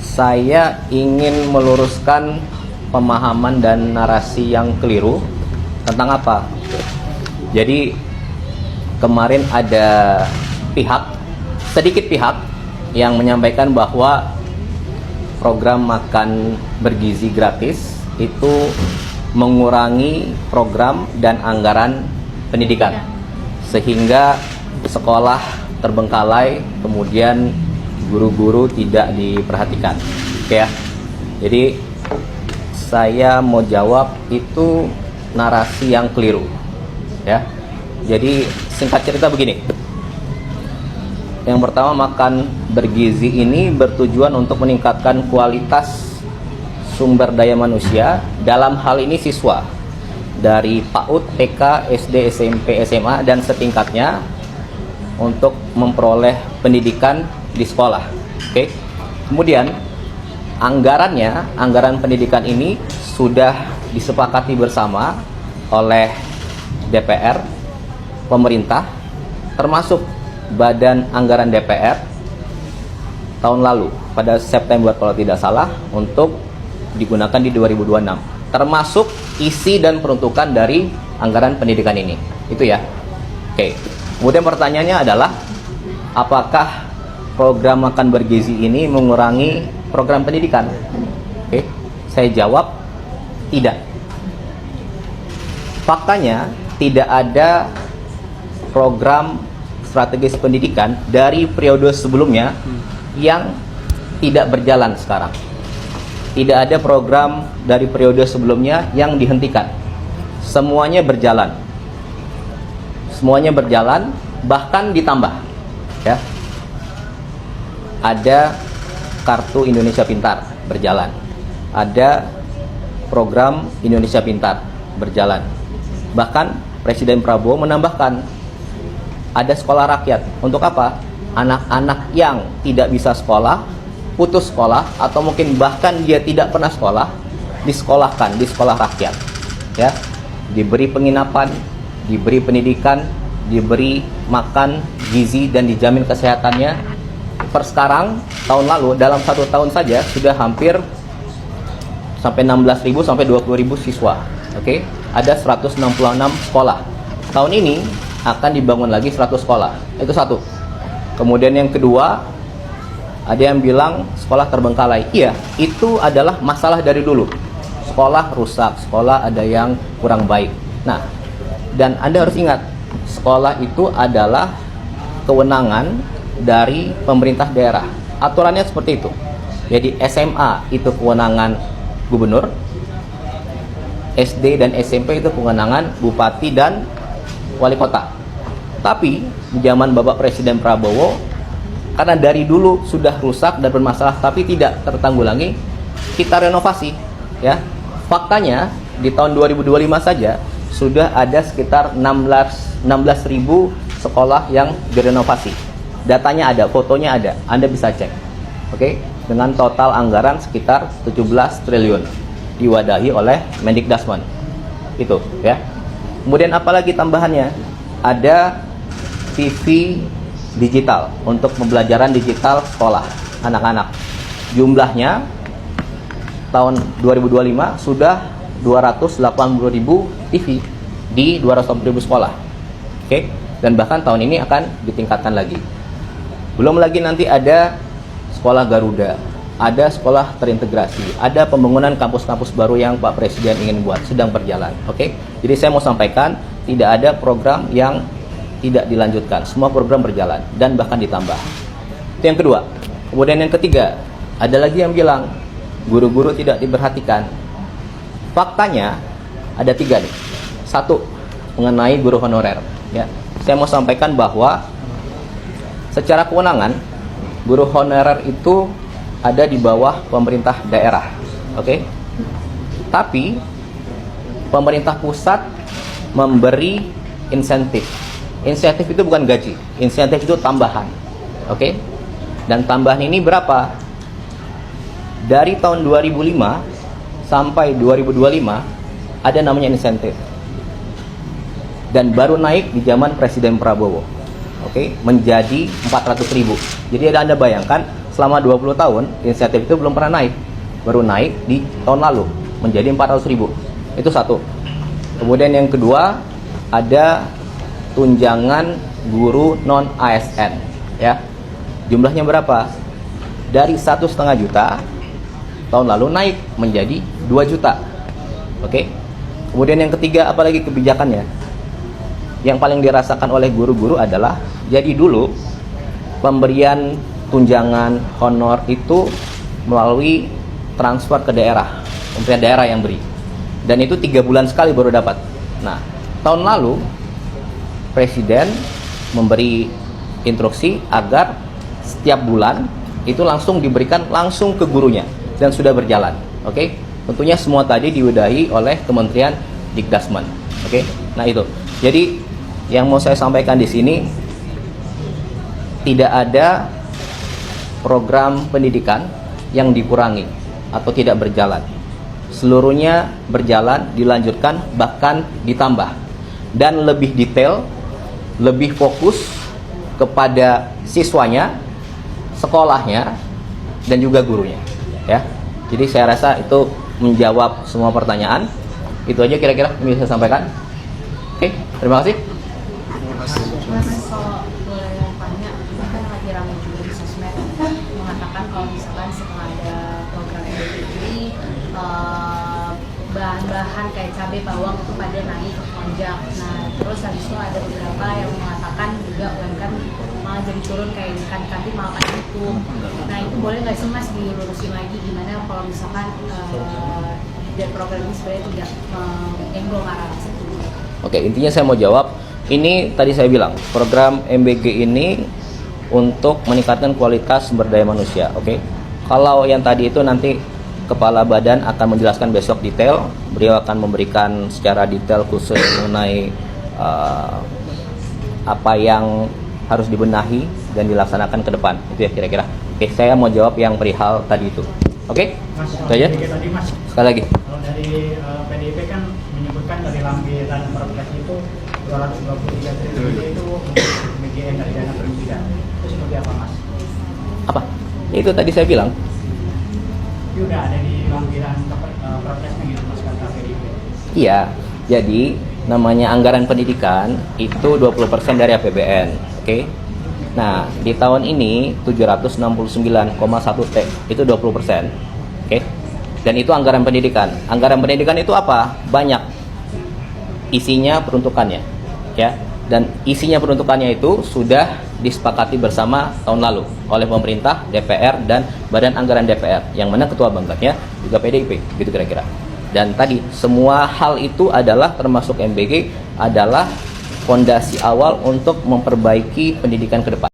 saya ingin meluruskan pemahaman dan narasi yang keliru tentang apa. Jadi kemarin ada sedikit pihak yang menyampaikan bahwa program makan bergizi gratis itu mengurangi program dan anggaran pendidikan, sehingga sekolah terbengkalai, kemudian guru-guru tidak diperhatikan. Oke ya. Jadi saya mau jawab itu narasi yang keliru. Ya. Jadi singkat cerita begini. Yang pertama, makan bergizi ini bertujuan untuk meningkatkan kualitas sumber daya manusia, dalam hal ini siswa dari PAUD, TK, SD, SMP, SMA dan setingkatnya untuk memperoleh pendidikan di sekolah. Oke. Kemudian anggaran pendidikan ini sudah disepakati bersama oleh DPR, pemerintah, termasuk Badan Anggaran DPR tahun lalu pada September kalau tidak salah, untuk digunakan di 2026, termasuk isi dan peruntukan dari anggaran pendidikan ini. Itu ya. Oke. Kemudian pertanyaannya adalah, apakah program makan bergizi ini mengurangi program pendidikan? Oke. Saya jawab tidak. Faktanya tidak ada program strategis pendidikan dari periode sebelumnya yang tidak berjalan sekarang. Tidak ada program dari periode sebelumnya yang dihentikan. Semuanya berjalan. Semuanya berjalan, bahkan ditambah. Ya. Ada Kartu Indonesia Pintar berjalan. Ada program Indonesia Pintar berjalan. Bahkan Presiden Prabowo menambahkan ada sekolah rakyat. Untuk apa? Anak-anak yang tidak bisa sekolah, putus sekolah, atau mungkin bahkan dia tidak pernah sekolah, disekolahkan di sekolah rakyat. Ya, diberi penginapan, diberi pendidikan, diberi makan gizi dan dijamin kesehatannya. Per sekarang, tahun lalu dalam 1 tahun saja sudah hampir sampai 16.000 sampai 20.000 siswa. Oke, ada 166 sekolah. Tahun ini akan dibangun lagi 100 sekolah. Itu satu. Kemudian yang kedua, ada yang bilang sekolah terbengkalai. Iya, itu adalah masalah dari dulu. Sekolah rusak, sekolah ada yang kurang baik. Nah, dan Anda harus ingat, sekolah itu adalah kewenangan dari pemerintah daerah. Aturannya seperti itu. Jadi SMA itu kewenangan gubernur, SD dan SMP itu kewenangan bupati dan wali kota. Tapi di zaman Bapak Presiden Prabowo, karena dari dulu sudah rusak dan bermasalah tapi tidak tertanggulangi, kita renovasi. Ya, faktanya di tahun 2025 saja sudah ada sekitar 16.000 sekolah yang direnovasi. Datanya ada, fotonya ada, Anda bisa cek. Oke, dengan total anggaran sekitar 17 triliun diwadahi oleh Mendikbudrismen. Itu ya. Kemudian apalagi tambahannya? Ada TV digital untuk pembelajaran digital sekolah anak-anak. Jumlahnya tahun 2025 sudah 280.000 TV di 280.000 sekolah. Oke, dan bahkan tahun ini akan ditingkatkan lagi. Belum lagi nanti ada sekolah Garuda, ada sekolah terintegrasi, ada pembangunan kampus-kampus baru yang Pak Presiden ingin buat, sedang berjalan. Oke, jadi saya mau sampaikan, tidak ada program yang tidak dilanjutkan, semua program berjalan dan bahkan ditambah. Itu yang kedua. Kemudian yang ketiga, ada lagi yang bilang guru-guru tidak diperhatikan. Faktanya ada 3 nih. Satu, mengenai guru honorer. Ya, saya mau sampaikan bahwa secara kewenangan guru honorer itu ada di bawah pemerintah daerah. Oke? Tapi pemerintah pusat memberi insentif. Insentif itu bukan gaji, insentif itu tambahan. Oke? Dan tambahan ini berapa? Dari tahun 2005 sampai 2025 ada namanya insentif. Dan baru naik di zaman Presiden Prabowo. Oke, menjadi 400.000. Jadi Anda bayangkan selama 20 tahun insentif itu belum pernah naik. Baru naik di tahun lalu menjadi 400.000. Itu satu. Kemudian yang kedua, ada tunjangan guru non ASN, ya. Jumlahnya berapa? Dari 1,5 juta tahun lalu naik menjadi 2 juta. Oke. Kemudian yang ketiga, apalagi kebijakannya? Yang paling dirasakan oleh guru-guru adalah, jadi dulu pemberian tunjangan honor itu melalui transfer ke daerah, pemerintah daerah yang beri, dan itu 3 bulan sekali baru dapat. Nah, tahun lalu Presiden memberi instruksi agar setiap bulan itu langsung diberikan langsung ke gurunya, dan sudah berjalan. Oke, tentunya semua tadi diudahi oleh Kementerian Dikdasmen. Oke, nah itu. Jadi yang mau saya sampaikan di sini, tidak ada program pendidikan yang dikurangi atau tidak berjalan. Seluruhnya berjalan, dilanjutkan, bahkan ditambah, dan lebih detail, lebih fokus kepada siswanya, sekolahnya, dan juga gurunya, ya. Jadi saya rasa itu menjawab semua pertanyaan. Itu aja kira-kira yang bisa saya sampaikan. Oke, terima kasih. Mas, kalau boleh tanya, kan lagi ramai juga di sosmed mengatakan kalau misalkan setelah ada program MBG ini bahan-bahan kayak cabai bawang itu pada naik melonjak. Nah, terus habis itu ada beberapa yang mengatakan juga UMKM malah jadi turun kayak ikan malah kan itu. Nah, itu boleh nggak sih Mas dilurusin lagi gimana kalau misalkan dari program ini sebenarnya tidak menyenggol arah situ? Oke, intinya saya mau jawab. Ini tadi saya bilang, program MBG ini untuk meningkatkan kualitas sumber daya manusia. Oke, kalau yang tadi itu nanti Kepala Badan akan menjelaskan besok detail. Beliau akan memberikan secara detail khusus mengenai apa yang harus dibenahi dan dilaksanakan ke depan. Itu ya kira-kira. Oke, saya mau jawab yang perihal tadi itu. Oke, itu aja. Sekali lagi. Kalau dari PDIP kan menyebutkan dari lampiran perpres itu 223 triliun itu BGN dari dana pendidikan. Itu seperti apa, Mas? Apa? Itu tadi saya bilang. Itu udah ada di lampiran perpresnya gitu, Mas, kata PDIP. Iya, jadi namanya anggaran pendidikan itu 20% dari APBN. Oke. Nah, di tahun ini 769,1 T itu 20%. Oke. Dan itu anggaran pendidikan. Anggaran pendidikan itu apa? Banyak. Isinya peruntukannya, ya. Dan isinya peruntukannya itu sudah disepakati bersama tahun lalu oleh pemerintah, DPR, dan Badan Anggaran DPR, yang mana ketua bangkatnya juga PDIP, gitu kira-kira. Dan tadi semua hal itu adalah termasuk MBG adalah fondasi awal untuk memperbaiki pendidikan ke depan.